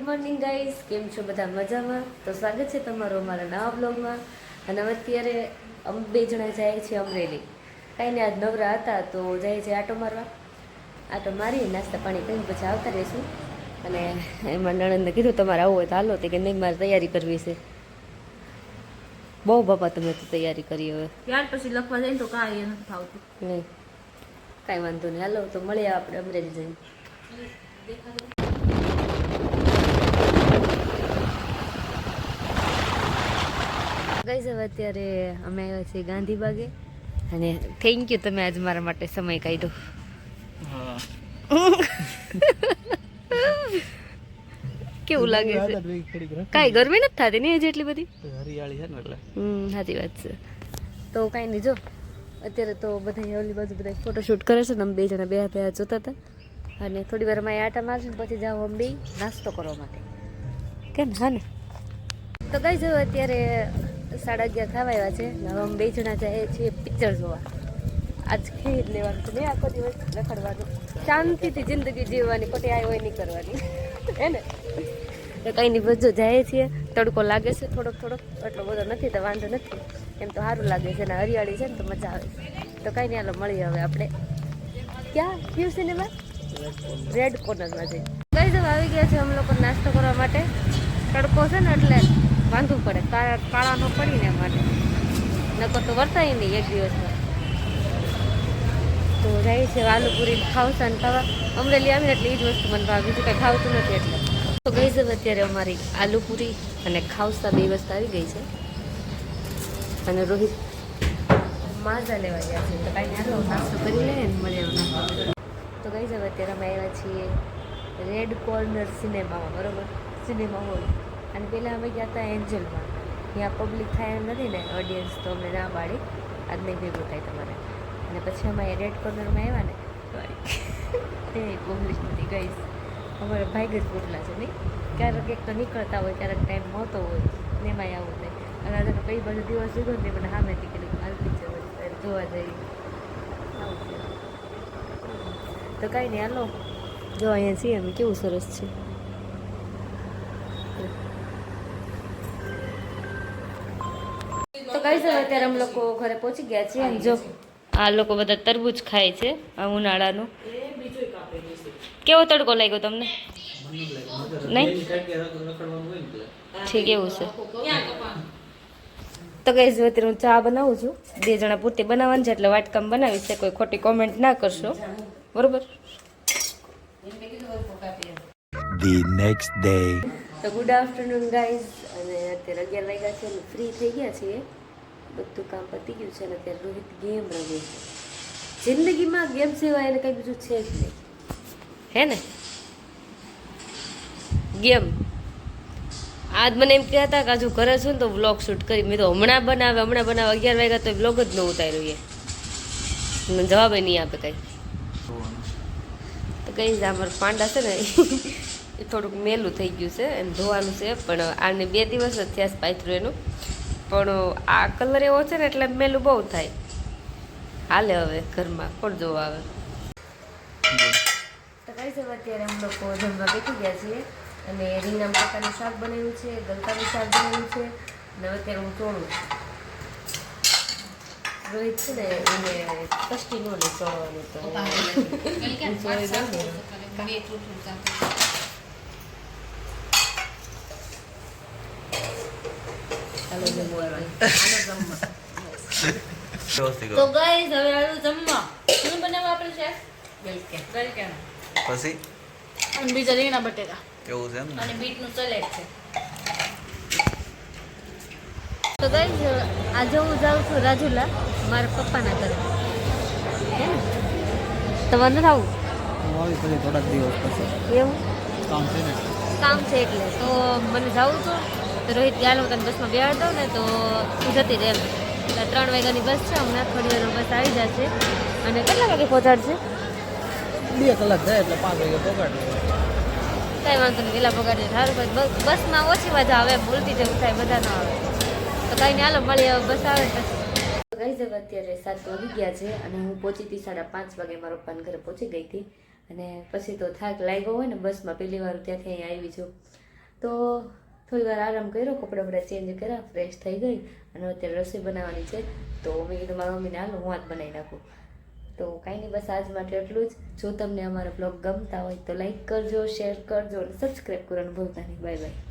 Morning guys, કેમ છો બધા મજામાં? તો સ્વાગત છે તમારું અમારા નવા બ્લોગમાં. અને અમે અત્યારે અમે 2 જણા જાય છીએ અમરેલી. કાંઈ ને આજ નવરા હતા તો જાય છે આટો મારવા. આટો મારી નાસ્તા પાણી કરી પછી આવતા રહીશું. અને એમાં નણંદને કીધું તમારે આવું હોય તો હાલો, તે કે નહીં મારે તૈયારી કરવી છે. બહુ બાપા તમે તો તૈયારી કરી હવે ત્યાર પછી લખવા જાય તો કાંઈ નથી ફાવતું. નહીં, કાંઈ વાંધો નહીં, હાલો તો મળીએ આપણે અમરેલી જઈને. ગાઈસ હવે અત્યારે અમે આવ્યા છીએ ગાંધીબાગે. અને થેન્ક યુ, તમે આજ મારા માટે સમય કાઢ્યો. કેવું લાગે છે? કાંઈ ગરમી નથી થતી ને જેટલી બધી હરિયાળી છે ને એટલે. સાચી વાત છે. તો કાંઈ નહીં, જો અત્યારે તો બધા ઓલી બાજુ બધા ફોટોશૂટ કરે છે ને અમે 2 જણા બે જોતા હતા. અને થોડી વાર માં આટા મારશું ને પછી જાઓ અમે 2 નાસ્તો કરવા માટે. કેમ? હા ને. તો ગાઈસ હવે અત્યારે 11:30 થવા આવ્યા છે. હવે અમે 2 જણા જઈએ છીએ પિક્ચર જોવા. આજ ખેર લેવાનું છે ને, આખો દિવસ રખડવાનું, શાંતિથી જિંદગી જીવવાની, ખોટી આય હોય નહીં કરવાની. હે ને? તો કંઈ નહીં, બસ જો જાય છીએ. તડકો લાગે છે થોડોક એટલો બધો નથી તો વાંધો નથી, એમ તો સારું લાગે છે. ને હરિયાળી છે ને તો મજા આવે. તો કાંઈ નહીં, હાલો મળીએ હવે આપણે. ક્યાં કયું સિનેમા? રેડ કોર્નરમાં જઈએ. કઈ જવા આવી ગયા છે અમે લોકો નાસ્તો કરવા માટે. તડકો છે ને એટલે વાંધવું પડે, કાળા ન પડીને એ માટે, નકર તો વર્તાય નહીં એક દિવસમાં. તો જાય છે આલુપુરી ખાવસા ને ખાવા. અમરેલી આવીને એટલે એ જ વસ્તુ મને ભાવે, બીજું કંઈ ખાવતું નથી એટલે. તો ગઈ છે અત્યારે અમારી આલુપુરી અને ખાવસા 2 વસ્તુ આવી ગઈ છે. અને રોહિત માઝા લેવા ગયા છે. તો કાંઈ હાલો નાસ્તો કરી લે ને મળે નાસ્તો. તો ગઈ છે અત્યારે અમે આવ્યા છીએ રેડ કોર્નર સિનેમામાં, બરાબર, સિનેમા હોલ. અને પહેલાં અમે ગયા હતા એન્જલમાં. ત્યાં પબ્લિક થાય એમ નથી ને, ઓડિયન્સ, તો અમને ના પાડી આજ નહીં ભેગું થાય તમારે. અને પછી અમે રેડ કોર્નરમાં આવ્યા ને તો એ પબ્લિક નથી. ગઈશ અમારા ભાઈ જ પોટલા છે નહીં, ક્યારેક એક તો નીકળતા હોય, ક્યારેક ટાઈમ મળતો હોય ને એમાંય આવું થાય. અને આજે તો કઈ બધો દિવસ લીધો ને મને સામેથી કીધું હાલ પિક્ચર જોવા જઈએ. આવું છે. તો કાંઈ નહીં, હાલો જો અહીંયા છીએ અમે, કેવું સરસ છે. તો કઈ છે અત્યારે અમે લોકો ઘરે પહોંચી ગયા છીએ. જો આ લોકો બધા તરબૂચ ખાય છે આ ઉનાળાનું. કેવો તડકો લાગ્યો તમને? નહીં ઠીક, એવું છે. તો કઈ અત્યારે હું ચા બનાવું છું, 2 જણા પૂરતી બનાવવાની છે એટલે વાટકામ બનાવીશ. કોઈ ખોટી કોમેન્ટ ના કરશો, બરોબર? The next day. તો ગુડ આફ્ટરનૂન ગાઈઝ. અને અત્યારે 11 વાગ્યા છે, ફ્રી થઈ ગયા છીએ, બધું કામ પતી ગયું છે. અને અત્યારે રોહિત ગેમ રમે છે. જિંદગીમાં ગેમ સિવાય એને કંઈ બીજું છે જ નહીં, હે ને? ગેમ. આજ મને એમ કહેતા કે હજુ ઘરે છું ને તો વ્લોગ શૂટ કરી. મેં તો હમણાં બનાવે 11 વાગ્યા તો વ્લોગ જ ન ઉતાર્યો. મને જવાબ નહીં આપે કંઈ. તો કંઈ અમારું પાંડા છે ને એ થોડુંક મેલું થઈ ગયું છે, એને ધોવાનું છે. પણ આને 2 દિવસ જ થયા છે પાથરું એનું. પણ આ કલર એવો છે ને એટલે મેલું બહુ થાય. હાલે હવે ઘરમાં કોણ જોવા આવે. તો કઈ છે અત્યારે અમે લોકો જમવા બેઠી ગયા છીએ. અને રીંગણા બટાકાનું શાક બનાવ્યું છે, ગલકાનું શાક બનાવ્યું છે. અને અત્યારે હું ચોળું. રોહિત છે ને એને કષ્ટી નો લે ચોળવાનું, તો તો ગાઈસ હવે આવું જમવા. શું બનાવવા આપણે છે? ગલકા પછી અને બીજા રીંગણા બટેકા કેવું છે એમ ને? અને બીટનું સલાડ છે. તો ગાઈસ આજે હું જાઉં છું રાજુલા મારા પપ્પાના ઘરે. તમારે નથી આવું? આવી પછી થોડાક દિવસ પછી એવું કામ છે ને, કામ છે એટલે. તો મને જવું હતું તો રોહિત ગયા હું તને બસમાં બેહાડ દઉં ને તો તું જતી રહે એમ. 3 વાગ્યાની બસ છે, હમણાં થોડી વારમાં બસ આવી જશે. અને કેટલા વાગે પહોંચાડશે? 2 કલાક જાય એટલે 5 વાગે પગાડે. કાંઈ વાંધો નહીં, વહેલા પગાડે સારું. બસમાં ઓછી મજા આવે, ભૂલતી જવું થાય, બધા ન આવે. તો કાંઈ નહીં, હાલો મળીએ બસ આવે પછી. ગઈ જવા અત્યારે 7 વાગી ગયા છે. અને હું પહોંચી હતી 5:30 વાગે, મારા પપ્પાના ઘરે પહોંચી ગઈ હતી. અને પછી તો થાક લાગ્યો હોય ને બસમાં, પહેલી વાર ત્યાંથી અહીંયા આવી છું. તો થોડી વાર આરામ કર્યો, કપડાં બપડા ચેન્જ કર્યા, ફ્રેશ થઈ ગઈ અને અત્યારે રસોઈ બનાવવાની છે. તો મેં કીધું મારા મમ્મીને હાલો હું જ બનાવી નાખું. તો કાંઈ નહીં, બસ આજ માટે એટલું જ. જો તમને અમારા બ્લોગ ગમતા હોય તો લાઈક કરજો, શેર કરજો અને સબસ્ક્રાઈબ કરવાનું ભૂલતા નહીં. Bye bye.